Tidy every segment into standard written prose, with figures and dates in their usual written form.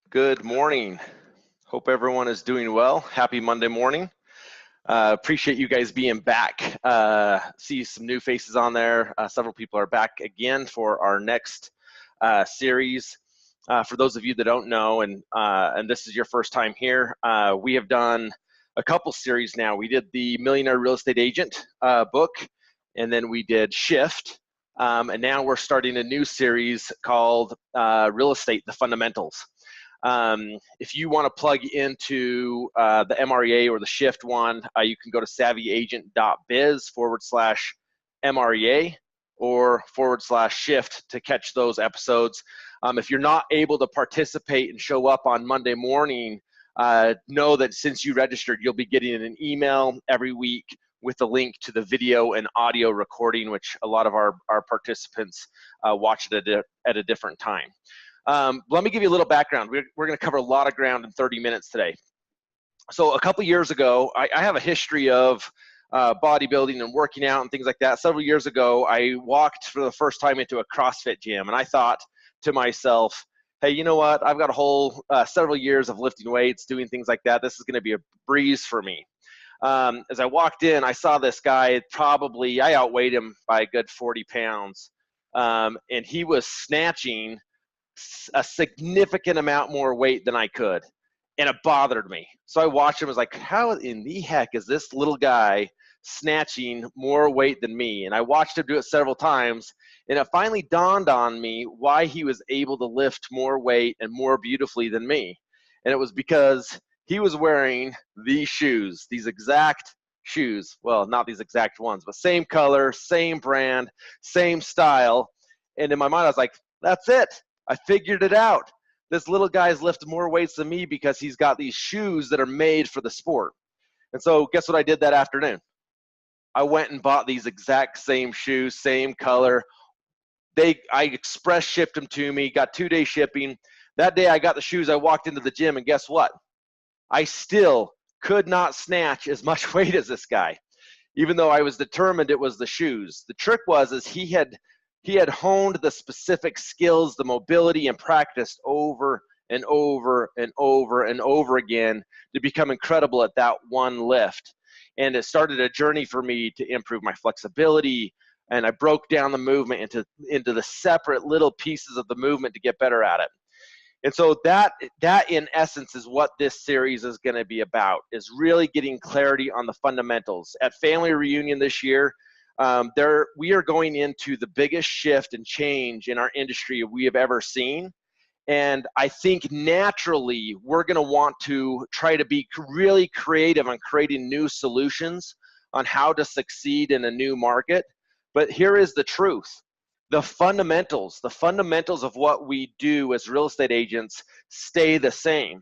Good morning. Hope everyone is doing well. Happy Monday morning. Appreciate you guys being back. See some new faces on there. Several people are back again for our next series. For those of you that don't know, and this is your first time here, we have done a couple series now. We did the Millionaire Real Estate Agent book, and then we did Shift. And now we're starting a new series called Real Estate, the Fundamentals. If you want to plug into the MREA or the Shift one, you can go to savvyagent.biz/MREA or /shift to catch those episodes. If you're not able to participate and show up on Monday morning, know that since you registered, you'll be getting an email every week with a link to the video and audio recording, which a lot of our participants watch it at a different time. Let me give you a little background. We're going to cover a lot of ground in 30 minutes today. So a couple years ago, I have a history of bodybuilding and working out and things like that. Several years ago, I walked for the first time into a CrossFit gym, and I thought to myself, hey, you know what? I've got a whole several years of lifting weights, doing things like that. This is going to be a breeze for me. As I walked in, I saw this guy, I outweighed him by a good 40 pounds, and he was snatching a significant amount more weight than I could, and it bothered me. So I watched him. I was like, how in the heck is this little guy snatching more weight than me? And I watched him do it several times, and it finally dawned on me why he was able to lift more weight and more beautifully than me. And it was because he was wearing these shoes, these exact shoes. Well, not these exact ones, but same color, same brand, same style. And in my mind, I was like, that's it. I figured it out. This little guy's lifted more weights than me because he's got these shoes that are made for the sport. And so guess what I did that afternoon? I went and bought these exact same shoes, same color. I express shipped them to me, got 2-day shipping. That day I got the shoes, I walked into the gym, and guess what? I still could not snatch as much weight as this guy, even though I was determined it was the shoes. The trick was he had honed the specific skills, the mobility, and practiced over and over and over and over again to become incredible at that one lift. And it started a journey for me to improve my flexibility, and I broke down the movement into the separate little pieces of the movement to get better at it. And so that in essence is what this series is going to be about, is really getting clarity on the fundamentals. At Family Reunion this year, we are going into the biggest shift and change in our industry we have ever seen. And I think naturally we're going to want to try to be really creative on creating new solutions on how to succeed in a new market. But here is the truth. The fundamentals of what we do as real estate agents stay the same.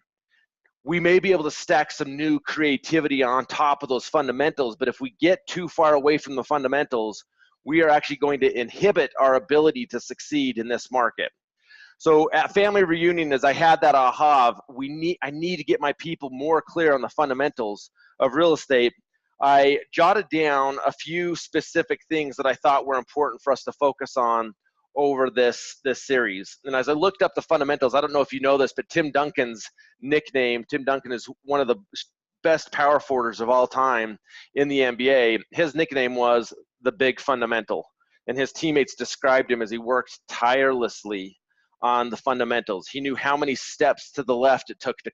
We may be able to stack some new creativity on top of those fundamentals, but if we get too far away from the fundamentals, we are actually going to inhibit our ability to succeed in this market. So at Family Reunion, as I had that aha of I need to get my people more clear on the fundamentals of real estate, I jotted down a few specific things that I thought were important for us to focus on over this series. And as I looked up the fundamentals, I don't know if you know this, but Tim Duncan is one of the best power forwarders of all time in the NBA. His nickname was the Big Fundamental, and his teammates described him as he worked tirelessly on the fundamentals. He knew how many steps to the left it took to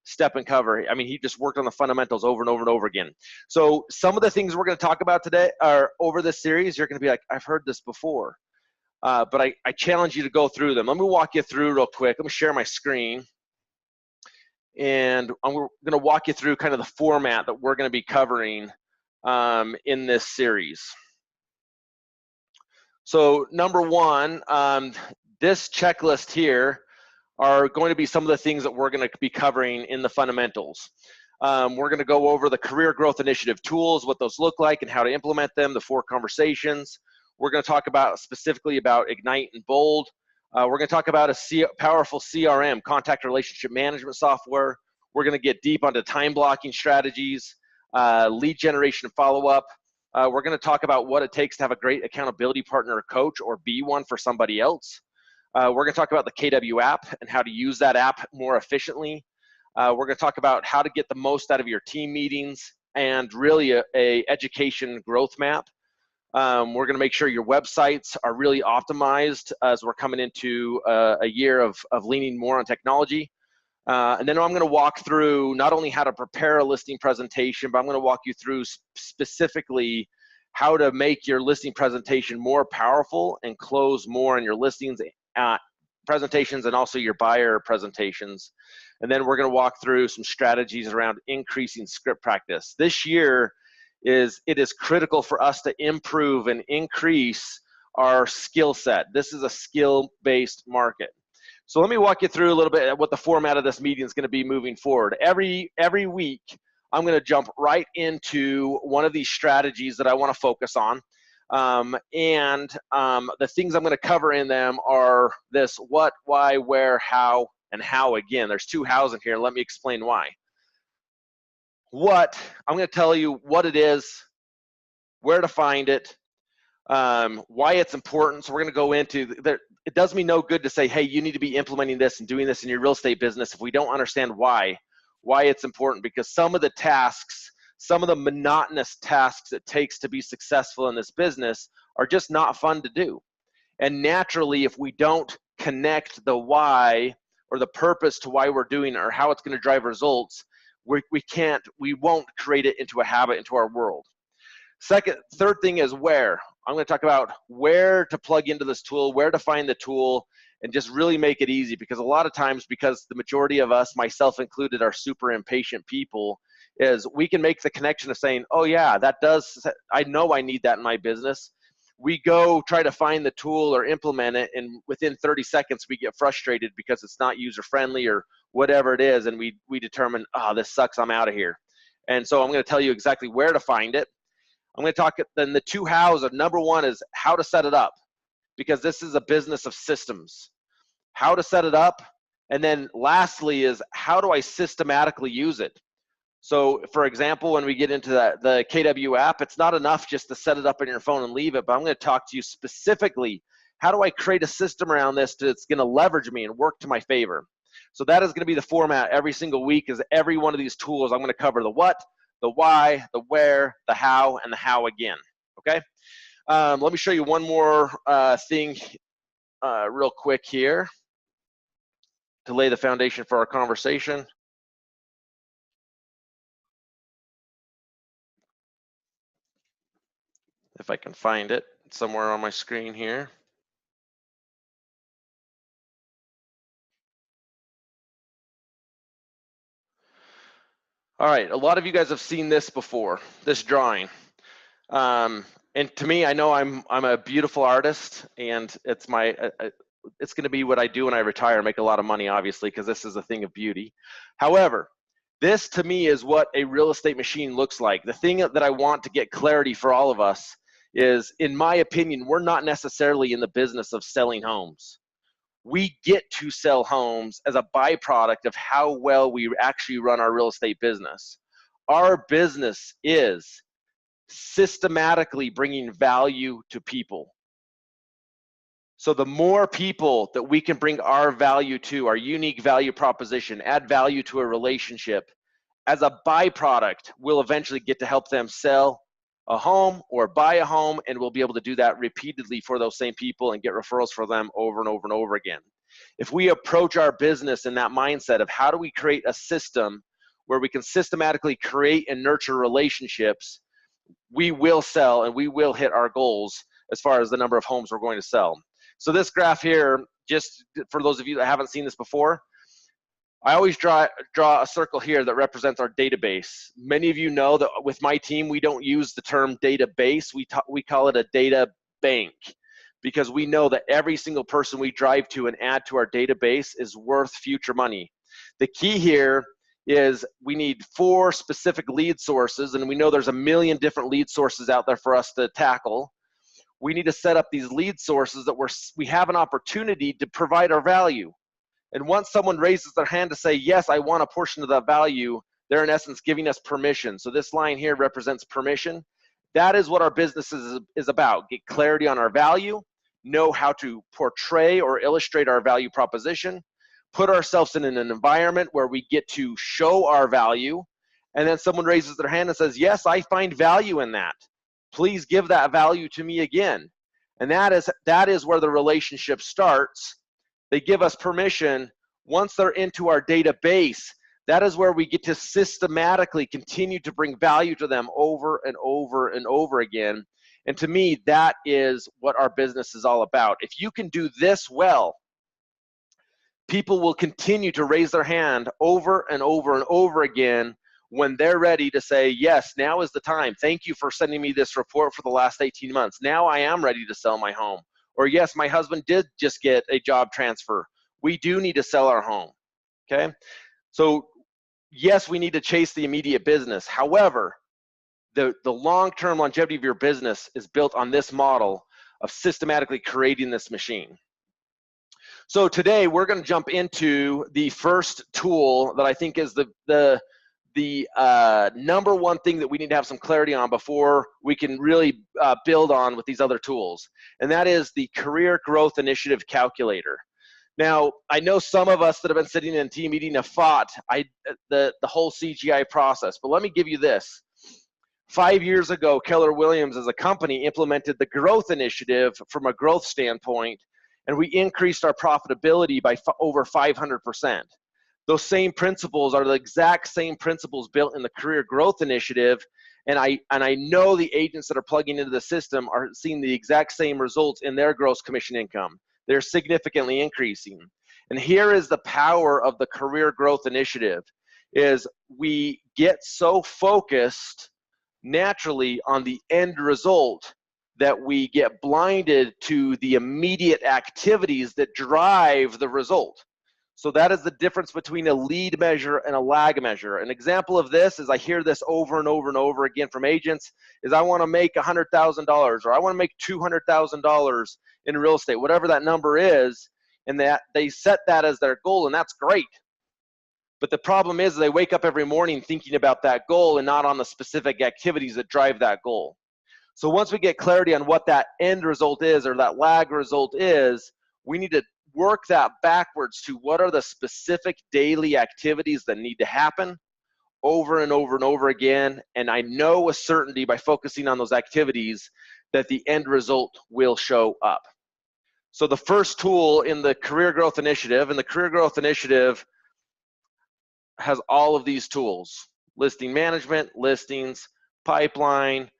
step and cover. I mean, he just worked on the fundamentals over and over and over again. So some of the things we're going to talk about today are over this series. You're going to be like, I've heard this before. But I challenge you to go through them. Let me walk you through real quick. Let me share my screen. And I'm going to walk you through kind of the format that we're going to be covering in this series. So number one, this checklist here are going to be some of the things that we're going to be covering in the fundamentals. We're going to go over the career growth initiative tools, what those look like and how to implement them, the 4 conversations. We're going to talk specifically about Ignite and Bold. We're going to talk about a powerful CRM, contact relationship management software. We're going to get deep onto time blocking strategies, lead generation and follow-up. We're going to talk about what it takes to have a great accountability partner or coach or be one for somebody else. We're going to talk about the KW app and how to use that app more efficiently. We're going to talk about how to get the most out of your team meetings and really a education growth map. We're going to make sure your websites are really optimized as we're coming into a year of leaning more on technology. And then I'm going to walk through not only how to prepare a listing presentation, but I'm going to walk you through specifically how to make your listing presentation more powerful and close more in your listings presentations and also your buyer presentations. And then we're going to walk through some strategies around increasing script practice. This year it is critical for us to improve and increase our skill set. This is a skill-based market. So let me walk you through a little bit what the format of this meeting is going to be moving forward. Every week, I'm going to jump right into one of these strategies that I want to focus on. The things I'm going to cover in them are this: what, why, where, how, and how again. There's 2 hows in here. Let me explain why. What, I'm going to tell you what it is, where to find it, why it's important. So we're going to go into there. It does me no good to say, hey, you need to be implementing this and doing this in your real estate business if we don't understand why it's important, because some of the tasks, some of the monotonous tasks it takes to be successful in this business are just not fun to do. And naturally, if we don't connect the why or the purpose to why we're doing it or how it's going to drive results, we won't create it into a habit, into our world. Third thing is where. I'm going to talk about where to plug into this tool, where to find the tool, and just really make it easy, because a lot of times, because the majority of us, myself included, are super impatient people, is we can make the connection of saying, oh yeah, I know I need that in my business. We go try to find the tool or implement it, and within 30 seconds we get frustrated because it's not user friendly or whatever it is, and we determine, oh, this sucks, I'm out of here. And so I'm going to tell you exactly where to find it. I'm going to talk then the 2 hows of number 1 is how to set it up, because this is a business of systems. How to set it up, and then lastly is how do I systematically use it? So for example, when we get into the KW app, it's not enough just to set it up on your phone and leave it, but I'm going to talk to you specifically, how do I create a system around this that's going to leverage me and work to my favor? So that is going to be the format every single week. Is every one of these tools I'm going to cover the what, the why, the where, the how, and the how again, okay? Let me show you one more thing real quick here to lay the foundation for our conversation. If I can find it somewhere on my screen here. All right, a lot of you guys have seen this before, this drawing. And to me, I know I'm a beautiful artist, and it's going to be what I do when I retire, make a lot of money, obviously, because this is a thing of beauty. However, this to me is what a real estate machine looks like. The thing that I want to get clarity for all of us is, in my opinion, we're not necessarily in the business of selling homes. We get to sell homes as a byproduct of how well we actually run our real estate business. Our business is systematically bringing value to people. So the more people that we can bring our value to, our unique value proposition, add value to a relationship, as a byproduct, we'll eventually get to help them sell a home or buy a home, and we'll be able to do that repeatedly for those same people and get referrals for them over and over and over again. If we approach our business in that mindset of how do we create a system where we can systematically create and nurture relationships, we will sell and we will hit our goals as far as the number of homes we're going to sell. So this graph here, just for those of you that haven't seen this before, I always draw a circle here that represents our database. Many of you know that with my team, we don't use the term database. We call it a data bank, because we know that every single person we drive to and add to our database is worth future money. The key here is we need 4 specific lead sources, and we know there's a million different lead sources out there for us to tackle. We need to set up these lead sources that we have an opportunity to provide our value. And once someone raises their hand to say, yes, I want a portion of that value, they're in essence giving us permission. So this line here represents permission. That is what our business is about. Get clarity on our value. know how to portray or illustrate our value proposition, put ourselves in an environment where we get to show our value, and then someone raises their hand and says, yes, I find value in that. Please give that value to me again. And that is where the relationship starts. They give us permission. Once they're into our database, that is where we get to systematically continue to bring value to them over and over and over again. And to me, that is what our business is all about. If you can do this well, people will continue to raise their hand over and over and over again when they're ready to say, yes, now is the time. Thank you for sending me this report for the last 18 months. Now I am ready to sell my home. Or yes, my husband did just get a job transfer. We do need to sell our home, okay? So yes, we need to chase the immediate business. However, the long-term longevity of your business is built on this model of systematically creating this machine. So today we're going to jump into the first tool that I think is the number one thing that we need to have some clarity on before we can really build on with these other tools, and that is the Career Growth Initiative Calculator. Now, I know some of us that have been sitting in a team meeting have fought the whole CGI process, but let me give you this. 5 years ago, Keller Williams as a company implemented the growth initiative from a growth standpoint, and we increased our profitability by over 500%. Those same principles are the exact same principles built in the Career Growth Initiative, and I know the agents that are plugging into the system are seeing the exact same results in their gross commission income. They're significantly increasing. And here is the power of the Career Growth Initiative, is we get so focused naturally on the end result that we get blinded to the immediate activities that drive the result. So that is the difference between a lead measure and a lag measure. An example of this is, I hear this over and over and over again from agents, is I want to make $100,000 or I want to make $200,000 in real estate, whatever that number is, and that they set that as their goal, and that's great. But the problem is they wake up every morning thinking about that goal and not on the specific activities that drive that goal. So once we get clarity on what that end result is, or that lag result is, we need to work that backwards to what are the specific daily activities that need to happen over and over and over again. And I know with certainty by focusing on those activities that the end result will show up. So the first tool in the Career Growth Initiative, and the Career Growth Initiative has all of these tools: listing management, listings, pipeline,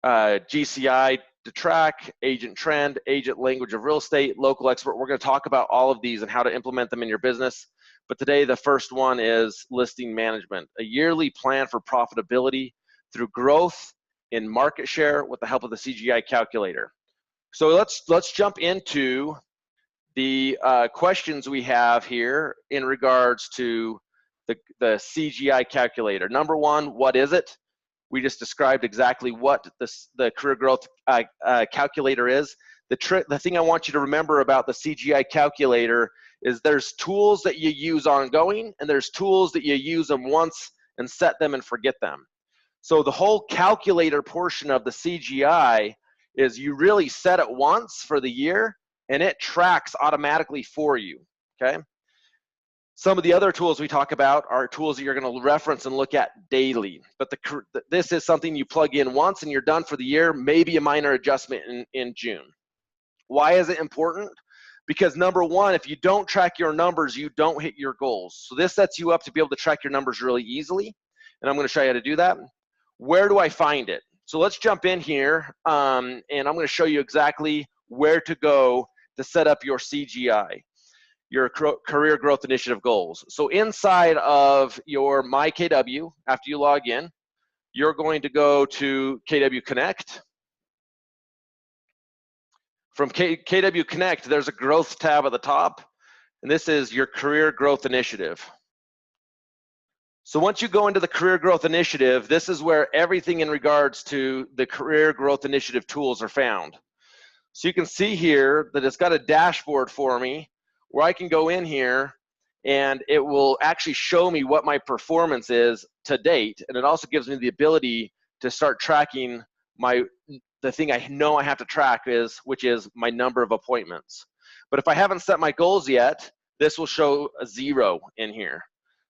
GCI to track, agent trend, agent language of real estate, local expert. We're going to talk about all of these and how to implement them in your business. But today, the first one is listing management, a yearly plan for profitability through growth in market share with the help of the CGI calculator. So let's jump into the questions we have here in regards to the CGI calculator. Number one, what is it? We just described exactly what the Career Growth calculator is. The thing I want you to remember about the CGI calculator is there's tools that you use ongoing, and there's tools that you use them once and set them and forget them. So the whole calculator portion of the CGI is you really set it once for the year, and it tracks automatically for you, okay? Some of the other tools we talk about are tools that you're going to reference and look at daily. But this is something you plug in once and you're done for the year, maybe a minor adjustment in June. Why is it important? Because number one, if you don't track your numbers, you don't hit your goals. So this sets you up to be able to track your numbers really easily. And I'm going to show you how to do that. Where do I find it? So let's jump in here, and I'm going to show you exactly where to go to set up your CGI, your Career Growth Initiative goals. So inside of your My KW, after you log in, you're going to go to KW Connect. From KW Connect, there's a growth tab at the top, and this is your Career Growth Initiative. So once you go into the Career Growth Initiative, this is where everything in regards to the Career Growth Initiative tools are found. So you can see here that it's got a dashboard for me where I can go in here and it will actually show me what my performance is to date. And it also gives me the ability to start tracking my the thing I know I have to track is, which is my number of appointments. But if I haven't set my goals yet, this will show a 0 in here.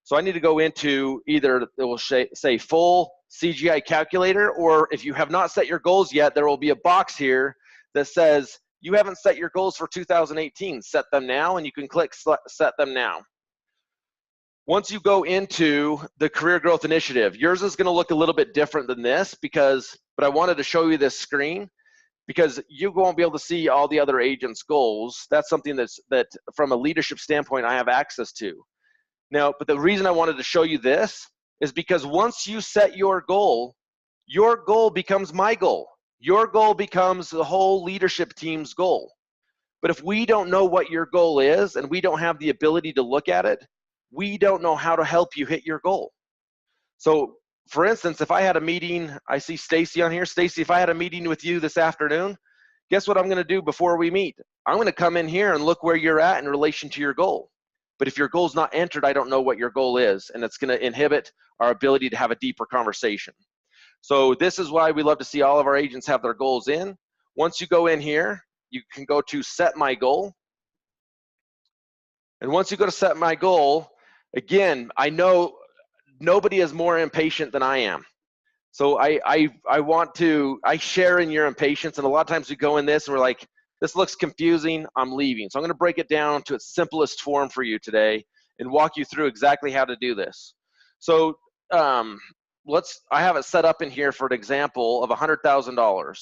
So I need to go into either, it will say full CGI calculator, or if you have not set your goals yet, there will be a box here that says you haven't set your goals for 2018. Set them now, and you can click set them now. Once you go into the career growth initiative, yours is going to look a little bit different than this but I wanted to show you this screen because you won't be able to see all the other agents' goals. That's something that from a leadership standpoint, I have access to. Now, but the reason I wanted to show you this is because once you set your goal becomes my goal. Your goal becomes the whole leadership team's goal. But if we don't know what your goal is and we don't have the ability to look at it, we don't know how to help you hit your goal. So, for instance, if I had a meeting, I see Stacy on here. Stacy, if I had a meeting with you this afternoon, guess what I'm going to do before we meet? I'm going to come in here and look where you're at in relation to your goal. But if your goal's not entered, I don't know what your goal is, and it's going to inhibit our ability to have a deeper conversation. So this is why we love to see all of our agents have their goals in. Once you go in here, you can go to set my goal. And once you go to set my goal, again, I know nobody is more impatient than I am. So I share in your impatience, and a lot of times we go in this and we're like, this looks confusing, I'm leaving. So I'm going to break it down to its simplest form for you today and walk you through exactly how to do this. So I have it set up in here for an example of $100,000.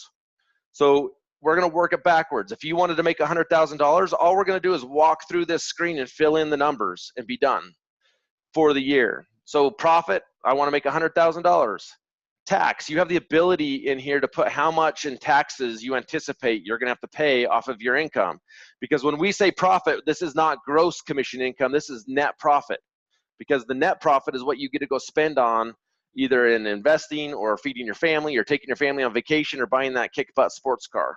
So we're going to work it backwards. If you wanted to make $100,000, all we're going to do is walk through this screen and fill in the numbers and be done for the year. So profit, I want to make $100,000. Tax, you have the ability in here to put how much in taxes you anticipate you're going to have to pay off of your income. Because when we say profit, this is not gross commission income, this is net profit. Because the net profit is what you get to go spend on either in investing or feeding your family or taking your family on vacation or buying that kick-butt sports car.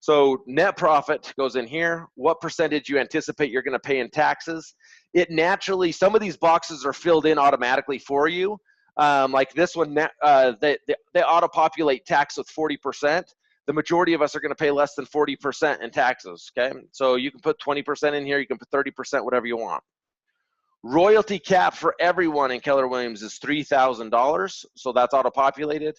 So net profit goes in here. What percentage you anticipate you're going to pay in taxes? It naturally, some of these boxes are filled in automatically for you. Like this one, they auto-populate tax with 40%. The majority of us are going to pay less than 40% in taxes, okay? So you can put 20% in here, you can put 30%, whatever you want. Royalty cap for everyone in Keller Williams is $3,000, so that's auto-populated.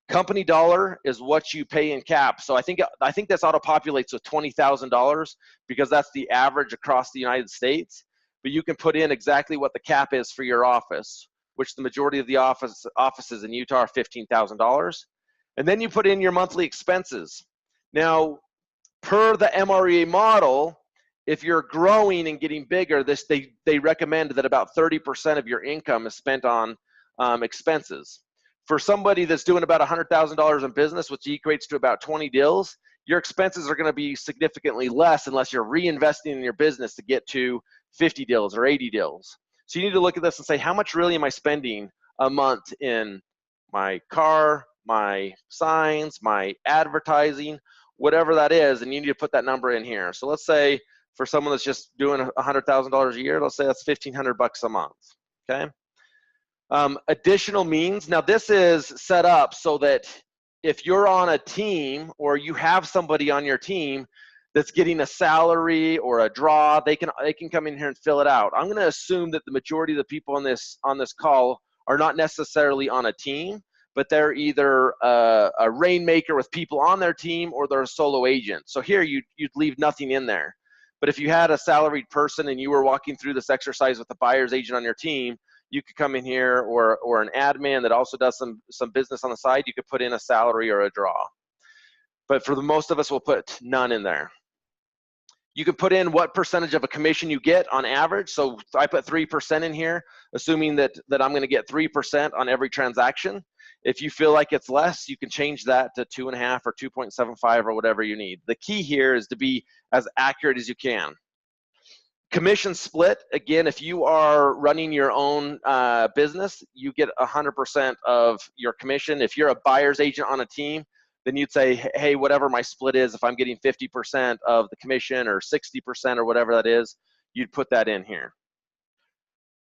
Company dollar is what you pay in cap. So I think this auto-populates with $20,000 because that's the average across the United States. But you can put in exactly what the cap is for your office, which the majority of the offices in Utah are $15,000. And then you put in your monthly expenses. Now, per the MREA model, if you're growing and getting bigger, they recommend that about 30% of your income is spent on expenses. For somebody that's doing about $100,000 in business, which equates to about 20 deals, your expenses are going to be significantly less unless you're reinvesting in your business to get to 50 deals or 80 deals. So you need to look at this and say, how much really am I spending a month in my car, my signs, my advertising, whatever that is, and you need to put that number in here. So let's say for someone that's just doing $100,000 a year, let's say that's $1,500 a month, okay? Additional means, now this is set up so that if you're on a team or you have somebody on your team that's getting a salary or a draw, they can come in here and fill it out. I'm going to assume that the majority of the people on this call are not necessarily on a team, but they're either a rainmaker with people on their team or they're a solo agent. So here you'd leave nothing in there. But if you had a salaried person and you were walking through this exercise with the buyer's agent on your team, you could come in here, or an admin that also does some business on the side, you could put in a salary or a draw. But for the most of us, we'll put none in there. You can put in what percentage of a commission you get on average. So I put 3% in here, assuming that I'm going to get 3% on every transaction. If you feel like it's less, you can change that to 2.5 or 2.75 or whatever you need. The key here is to be as accurate as you can. Commission split, again, if you are running your own business, you get 100% of your commission. If you're a buyer's agent on a team, then you'd say, hey, whatever my split is, if I'm getting 50% of the commission or 60% or whatever that is, you'd put that in here.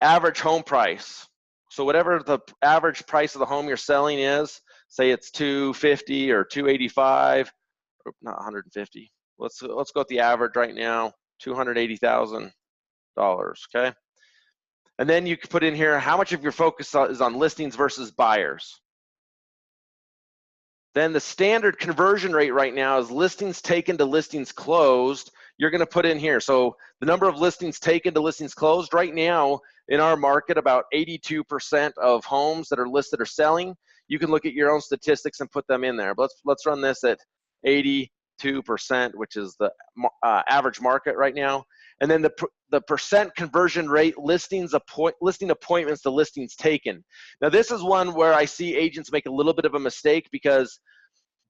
Average home price. So whatever the average price of the home you're selling is, say it's 250 or 285, or not 150. Let's go with the average right now, $280,000. Okay. And then you can put in here how much of your focus is on listings versus buyers. Then the standard conversion rate right now is listings taken to listings closed. You're going to put in here. So the number of listings taken to listings closed right now in our market, about 82% of homes that are listed are selling. You can look at your own statistics and put them in there. But let's run this at 82%, which is the average market right now. And then the percent conversion rate listing appointments to listings taken. Now this is one where I see agents make a little bit of a mistake, because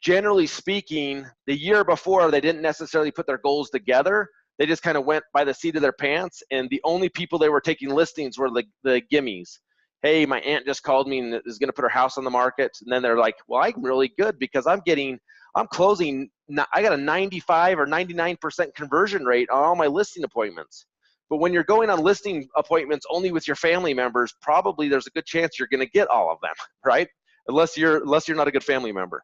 generally speaking, the year before they didn't necessarily put their goals together. They just kind of went by the seat of their pants, and the only people they were taking listings were the gimmies. Hey, my aunt just called me and is going to put her house on the market. And then they're like, well, I'm really good because I'm closing, I got a 95 or 99% conversion rate on all my listing appointments. But when you're going on listing appointments only with your family members, probably there's a good chance you're going to get all of them, right? Unless you're not a good family member.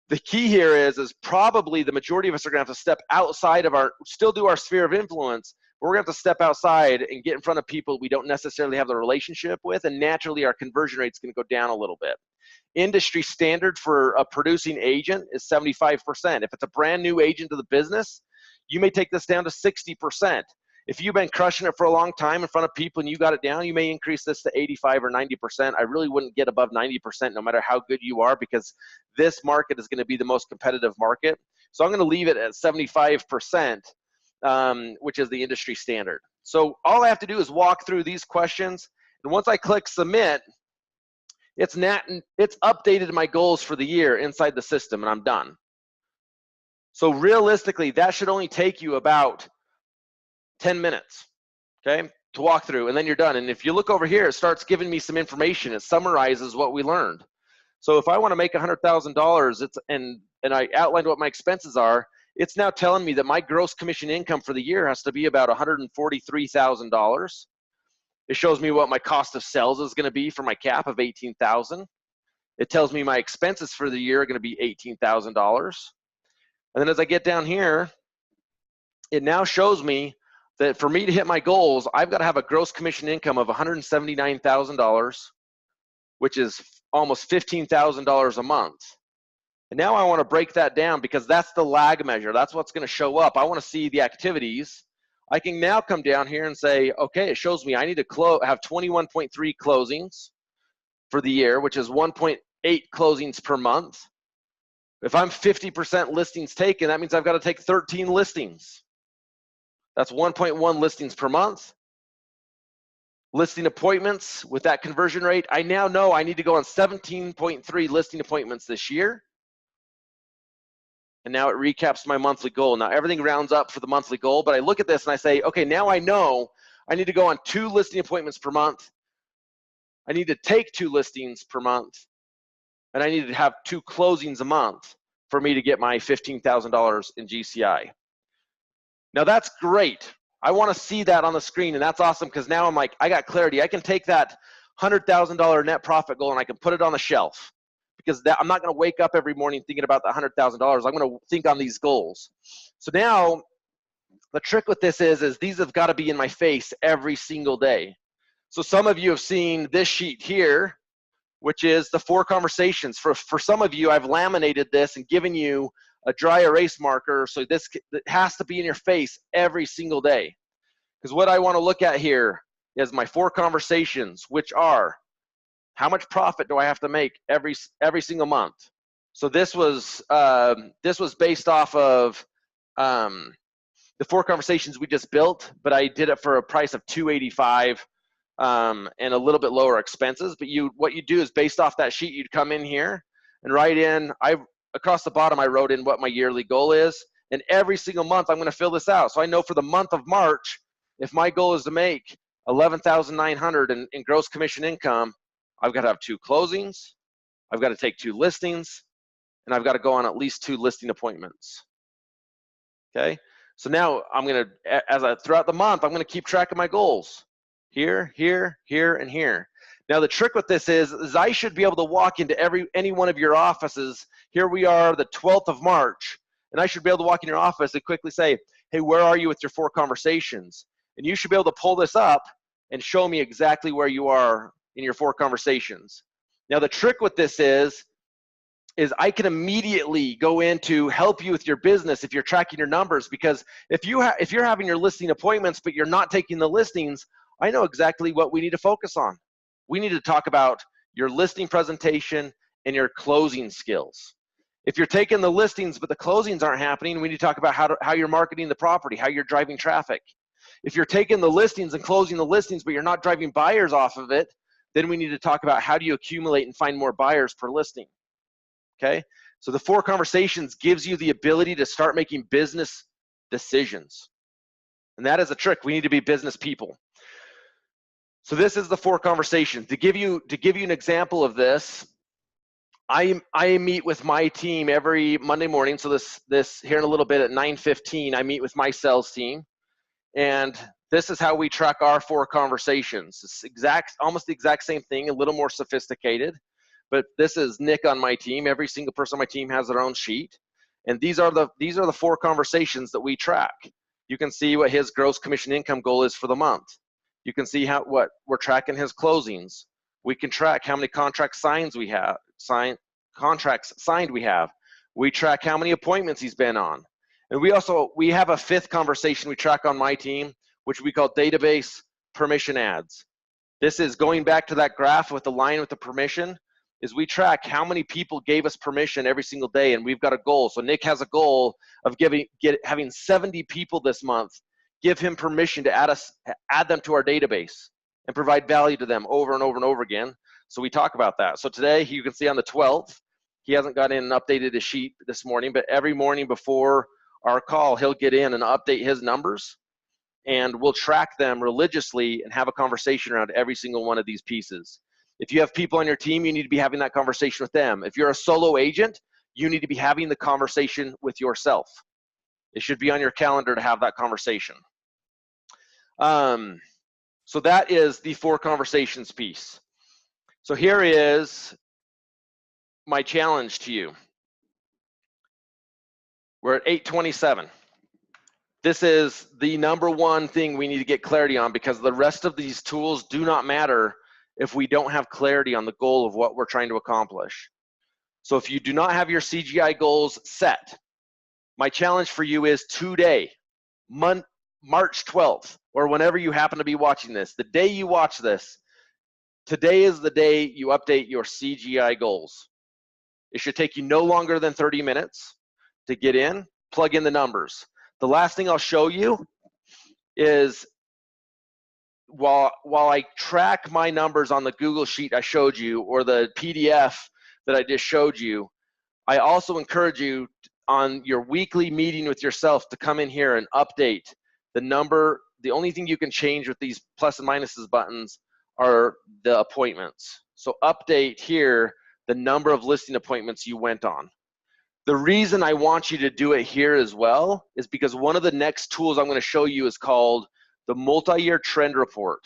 The key here is probably the majority of us are going to have to step outside of still do our sphere of influence, but we're going to have to step outside and get in front of people we don't necessarily have the relationship with, and naturally our conversion rate's going to go down a little bit. Industry standard for a producing agent is 75%. If it's a brand new agent to the business, you may take this down to 60%. If you've been crushing it for a long time in front of people and you got it down, you may increase this to 85 or 90%. I really wouldn't get above 90% no matter how good you are, because this market is going to be the most competitive market. So I'm going to leave it at 75%, which is the industry standard. So all I have to do is walk through these questions, and once I click submit, it's updated my goals for the year inside the system, and I'm done. So realistically, that should only take you about 10 minutes, okay, to walk through, and then you're done. And if you look over here, it starts giving me some information. It summarizes what we learned. So if I want to make $100,000, and I outlined what my expenses are, it's now telling me that my gross commission income for the year has to be about $143,000. It shows me what my cost of sales is going to be for my cap of $18,000. It tells me my expenses for the year are going to be $18,000. And then as I get down here, it now shows me that for me to hit my goals, I've got to have a gross commission income of $179,000, which is almost $15,000 a month. And now I want to break that down, because that's the lag measure. That's what's going to show up. I want to see the activities. I can now come down here and say, okay, it shows me I need to have 21.3 closings for the year, which is 1.8 closings per month. If I'm 50% listings taken, that means I've got to take 13 listings. That's 1.1 listings per month. Listing appointments with that conversion rate, I now know I need to go on 17.3 listing appointments this year. And now it recaps my monthly goal. Now everything rounds up for the monthly goal, but I look at this and I say, okay, now I know I need to go on 2 listing appointments per month. I need to take 2 listings per month, and I need to have 2 closings a month for me to get my $15,000 in GCI. Now that's great. I want to see that on the screen, and that's awesome, because now I'm like, I got clarity. I can take that $100,000 net profit goal and I can put it on the shelf, because I'm not going to wake up every morning thinking about the $100,000. I'm going to think on these goals. So now the trick with this is these have got to be in my face every single day. So some of you have seen this sheet here, which is the 4 conversations. For some of you, I've laminated this and given you a dry erase marker, so this has to be in your face every single day. Because what I want to look at here is my 4 conversations, which are, how much profit do I have to make every single month? So this was based off of the 4 conversations we just built, but I did it for a price of $285 and a little bit lower expenses. But what you do is, based off that sheet, you'd come in here and write in. Across the bottom, I wrote in what my yearly goal is, and every single month I'm going to fill this out. So I know for the month of March, if my goal is to make $11,900 in gross commission income, I've got to have 2 closings, I've got to take 2 listings, and I've got to go on at least 2 listing appointments. Okay, so now I'm going to, throughout the month, I'm going to keep track of my goals here, here, here, and here. Now the trick with this is I should be able to walk into any one of your offices. Here we are, the 12th of March, and I should be able to walk in your office and quickly say, hey, where are you with your 4 conversations? And you should be able to pull this up and show me exactly where you are in your 4 conversations. Now the trick with this is I can immediately go in to help you with your business if you're tracking your numbers, because if you're having your listing appointments but you're not taking the listings, I know exactly what we need to focus on. We need to talk about your listing presentation and your closing skills. If you're taking the listings but the closings aren't happening, we need to talk about how you're marketing the property, how you're driving traffic. If you're taking the listings and closing the listings but you're not driving buyers off of it, then we need to talk about how do you accumulate and find more buyers per listing. Okay, so the 4 conversations gives you the ability to start making business decisions, and that is a trick. We need to be business people. So this is the 4 conversations. To give you an example of this, I meet with my team every Monday morning. So this here in a little bit at 9:15, I meet with my sales team, and this is how we track our 4 conversations. It's almost the exact same thing, a little more sophisticated. But this is Nick on my team. Every single person on my team has their own sheet, and these are the 4 conversations that we track. You can see what his gross commission income goal is for the month. You can see what we're tracking his closings. We can track how many contracts signed we have. We track how many appointments he's been on, and we have a 5th conversation we track on my team, which we call database permission ads. This is going back to that graph with the line with the permission. Is we track how many people gave us permission every single day, and we've got a goal. So Nick has a goal of having 70 people this month give him permission to add them to our database and provide value to them over and over and over again. So we talk about that. So today, you can see on the 12th, he hasn't got in and updated his sheet this morning, but every morning before our call, he'll get in and update his numbers, and we'll track them religiously and have a conversation around every single one of these pieces. If you have people on your team, you need to be having that conversation with them. If you're a solo agent, you need to be having the conversation with yourself. It should be on your calendar to have that conversation. So that is the 4 conversations piece. So here is my challenge to you. We're at 8:27. This is the number 1 thing we need to get clarity on, because the rest of these tools do not matter if we don't have clarity on the goal of what we're trying to accomplish. So if you do not have your CGI goals set, my challenge for you is today, March 12th, or whenever you happen to be watching this, the day you watch this, today is the day you update your CGI goals. It should take you no longer than 30 minutes to get in, plug in the numbers. The last thing I'll show you is while I track my numbers on the Google sheet I showed you, or the PDF that I just showed you, I also encourage you on your weekly meeting with yourself to come in here and update the number. The only thing you can change with these plus and minuses buttons are the appointments. So update here the number of listing appointments you went on. The reason I want you to do it here as well is because one of the next tools I'm going to show you is called the multi-year trend report.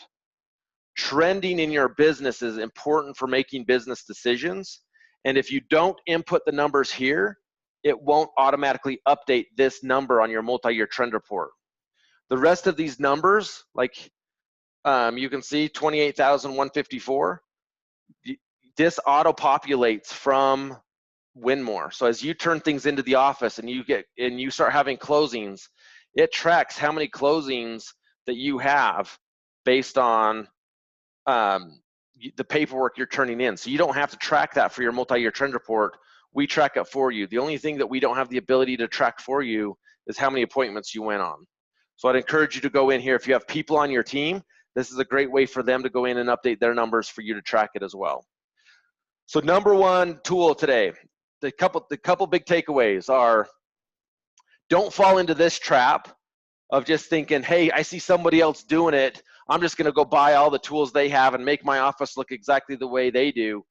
Trending in your business is important for making business decisions. And if you don't input the numbers here, it won't automatically update this number on your multi-year trend report. The rest of these numbers, like you can see 28,154, this auto-populates from Winmore. So as you turn things into the office and you start having closings, it tracks how many closings that you have based on the paperwork you're turning in. So you don't have to track that for your multi-year trend report. We track it for you. The only thing that we don't have the ability to track for you is how many appointments you went on. So I'd encourage you to go in here. If you have people on your team, this is a great way for them to go in and update their numbers for you to track it as well. So number 1 tool today, the couple big takeaways are, don't fall into this trap of just thinking, hey, I see somebody else doing it, I'm just going to go buy all the tools they have and make my office look exactly the way they do.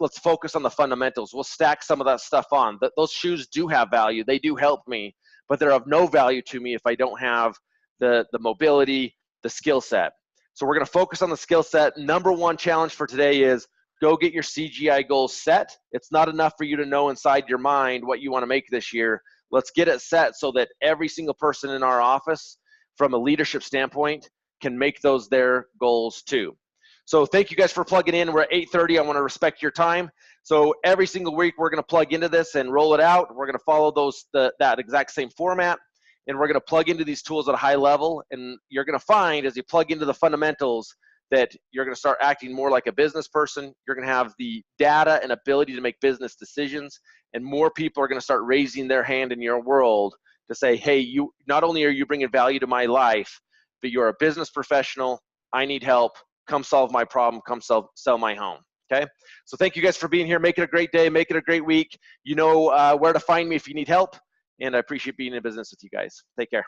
Let's focus on the fundamentals. We'll stack some of that stuff on. Those shoes do have value. They do help me, but they're of no value to me if I don't have the mobility, the skill set. So we're going to focus on the skill set. Number one challenge for today is go get your CGI goals set. It's not enough for you to know inside your mind what you want to make this year. Let's get it set so that every single person in our office, from a leadership standpoint, can make those their goals too. So thank you guys for plugging in. We're at 8:30. I want to respect your time. So every single week we're going to plug into this and roll it out. We're going to follow that exact same format, and we're going to plug into these tools at a high level. And you're going to find, as you plug into the fundamentals, that you're going to start acting more like a business person. You're going to have the data and ability to make business decisions, and more people are going to start raising their hand in your world to say, hey, you not only are you bringing value to my life, but you're a business professional. I need help. Come solve my problem. Come sell my home. Okay? So thank you guys for being here. Make it a great day. Make it a great week. You know where to find me if you need help. And I appreciate being in business with you guys. Take care.